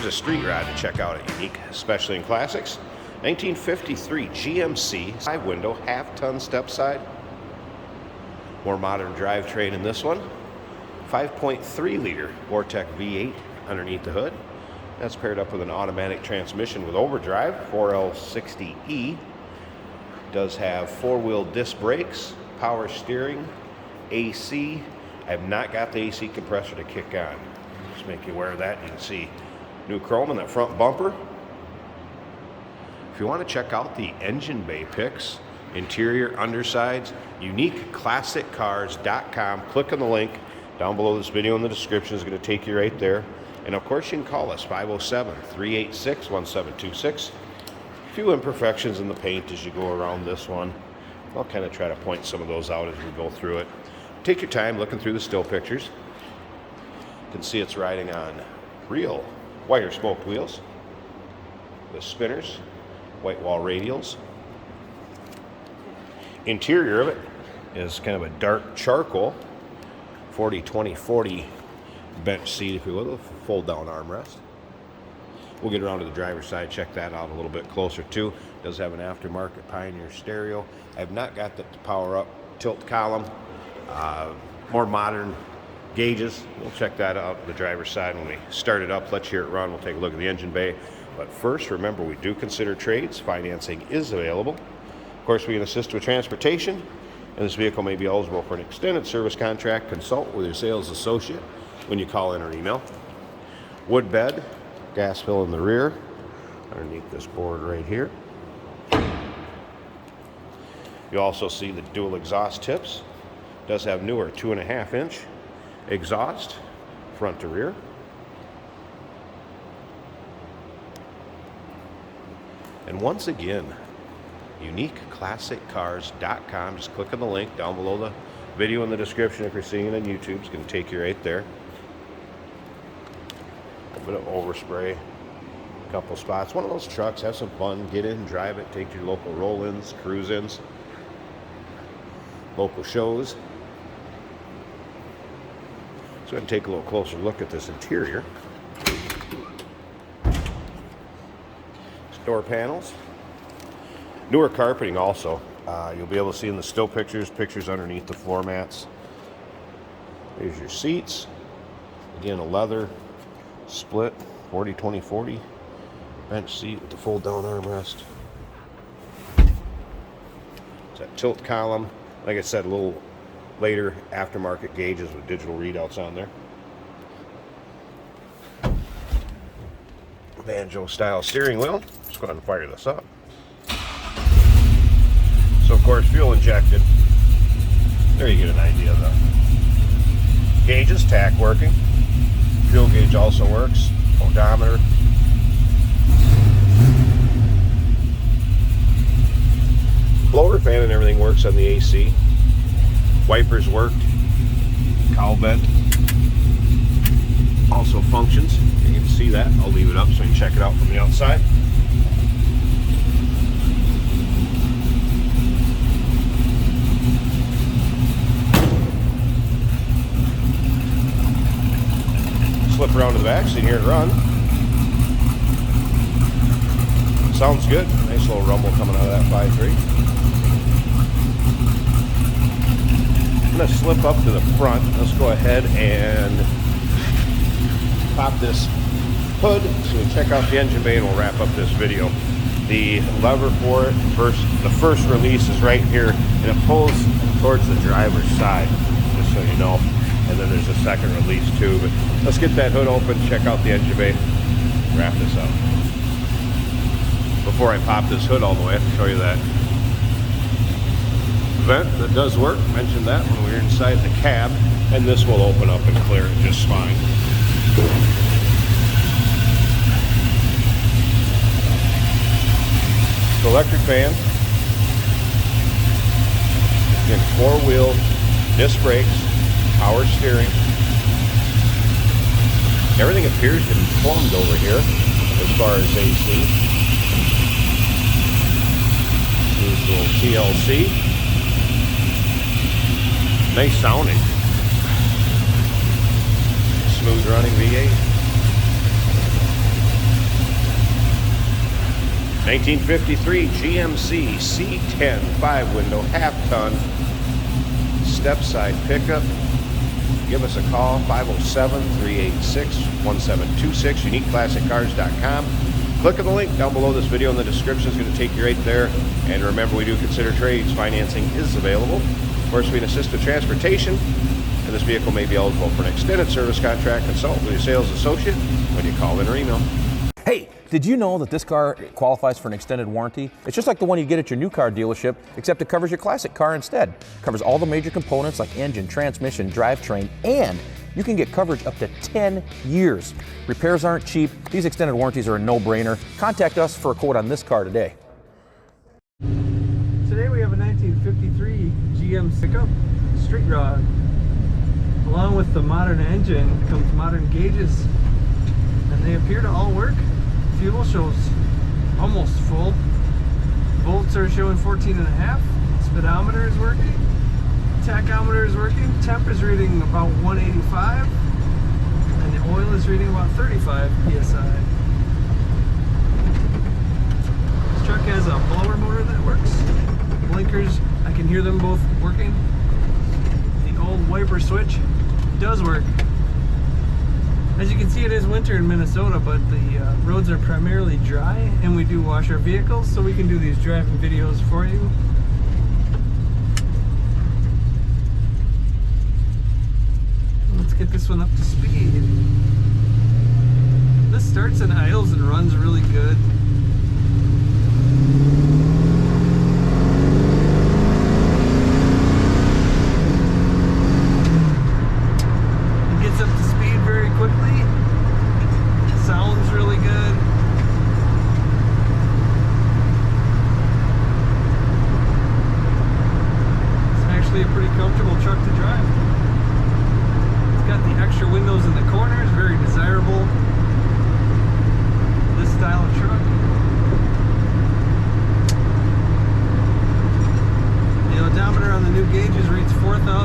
a street rod to check out at Unique, especially in classics. 1953 GMC 5-window half-ton step side. More modern drivetrain in this one. 5.3 liter Vortec V8 underneath the hood. That's paired up with an automatic transmission with overdrive, 4L60E. Does have 4-wheel disc brakes, power steering, AC. I have not got the AC compressor to kick on. Just make you aware of that. You can see new chrome in that front bumper. If you want to check out the engine bay pics, interior, undersides, uniqueclassiccars.com. Click on the link down below this video in the description. Is going to take you right there. And of course you can call us 507-386-1726. A few imperfections in the paint as you go around this one. I'll kind of try to point some of those out as we go through it. Take your time looking through the still pictures. You can see it's riding on real wire smoked wheels with spinners, white wall radials. Interior of it is kind of a dark charcoal 40-20-40 bench seat, if you will, fold down armrest. We'll get around to the driver's side, check that out a little bit closer too. Does have an aftermarket Pioneer stereo. I have not got the power up tilt column. More modern gauges. We'll check that out on the driver's side when we start it up. Let's hear it run. We'll take a look at the engine bay. But first, remember, we do consider trades. Financing is available. Of course, we can assist with transportation, and this vehicle may be eligible for an extended service contract. Consult with your sales associate when you call in or email. Wood bed, gas fill in the rear, underneath this board right here. You also see the dual exhaust tips. Does have newer 2.5-inch exhaust, front to rear. And once again, uniqueclassiccars.com. Just click on the link down below the video in the description. If you're seeing it on YouTube, it's going to take you right there. A bit of overspray, a couple spots. One of those trucks, have some fun, get in, drive it, take your local roll-ins, cruise-ins, local shows. So go ahead and take a little closer look at this interior. Door panels. Newer carpeting also. You'll be able to see in the still pictures underneath the floor mats. There's your seats. Again, a leather split 40-20-40 bench seat with the fold down armrest. It's that tilt column. Like I said, a little later aftermarket gauges with digital readouts on there. Banjo style steering wheel. Just go ahead and fire this up. So of course, fuel injected. There you get an idea of the gauges, tack working. Fuel gauge also works. Odometer. Blower fan and everything works on the AC. Wipers worked. Cowl vent also functions. You can see that. I'll leave it up so you can check it out from the outside. Slip around to the back so you can hear it run. Sounds good. Nice little rumble coming out of that 5.3. I'm going to slip up to the front. Let's go ahead and pop this hood so we can check out the engine bay and we'll wrap up this video. The lever for it, the first release is right here and it pulls towards the driver's side, just so you know. And then there's a second release too. But let's get that hood open, check out the engine bay, wrap this up. Before I pop this hood all the way, I have to show you that vent that does work. Mentioned that when we were inside the cab, and this will open up and clear it just fine. The electric fan, again, 4-wheel disc brakes, power steering. Everything appears to be plumbed over here as far as AC. Here's a little TLC. Nice sounding. Smooth running V8. 1953 GMC C10 5-window half-ton step side pickup. Give us a call, 507-386-1726, uniqueclassiccars.com. Click on the link down below this video in the description. It's going to take you right there. And remember, we do consider trades. Financing is available. Of course, we can assist with transportation, and this vehicle may be eligible for an extended service contract. Consult with your sales associate when you call in or email. Hey, did you know that this car qualifies for an extended warranty? It's just like the one you get at your new car dealership, except it covers your classic car instead. It covers all the major components like engine, transmission, drivetrain, and you can get coverage up to 10 years. Repairs aren't cheap. These extended warranties are a no-brainer. Contact us for a quote on this car today. Today we have a 1953 GM pickup street rod. Along with the modern engine comes modern gauges, and they appear to all work. Fuel shows almost full. Volts are showing 14.5. Speedometer is working. Tachometer is working. Temp is reading about 185. And the oil is reading about 35 psi. This truck has a blower motor that works. Blinkers, I can hear them both working. The old wiper switch does work. As you can see, it is winter in Minnesota, but the roads are primarily dry, and we do wash our vehicles, so we can do these driving videos for you. Let's get this one up to speed. This starts in idles and runs really good. Quickly. Sounds really good. It's actually a pretty comfortable truck to drive. It's got the extra windows in the corners, very desirable. This style of truck. The odometer on the new gauges reads 4,000.